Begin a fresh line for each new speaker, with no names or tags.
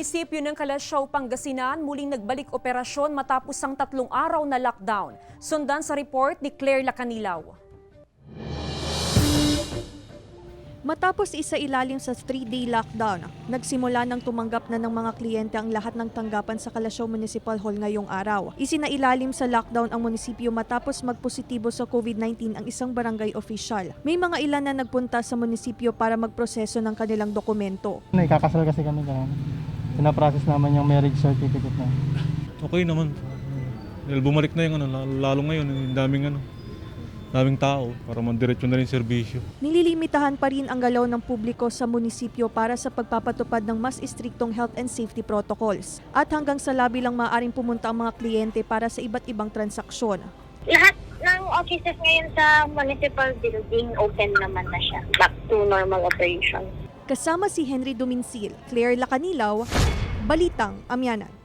Munisipyo ng Calasiao, Pangasinan muling nagbalik operasyon matapos ang 3 araw na lockdown. Sundan sa report ni Claire Lacanilaw.
Matapos isa-ilalim sa 3-day lockdown, nagsimula nang tumanggap na ng mga kliyente ang lahat ng tanggapan sa Calasiao Municipal Hall ngayong araw. Isinailalim sa lockdown ang munisipyo matapos magpositibo sa COVID-19 ang isang barangay official. May mga ilan na nagpunta sa munisipyo para magproseso ng kanilang dokumento.
Ikakasal kasi kami ganun. Pinaprocess naman yung marriage certificate na.
Okay naman. Dahil bumalik na yung lalo ngayon, yung daming tao para mandiretso na rin serbisyo.
Nililimitahan pa rin ang galaw ng publiko sa munisipyo para sa pagpapatupad ng mas istriktong health and safety protocols. At hanggang sa labi lang maaaring pumunta ang mga kliyente para sa iba't ibang transaksyon.
Lahat ng offices ngayon sa municipal building open naman na siya. Back to normal operation.
Kasama si Henry Duminsil, Claire Lacanilaw, Balitang Amyanan.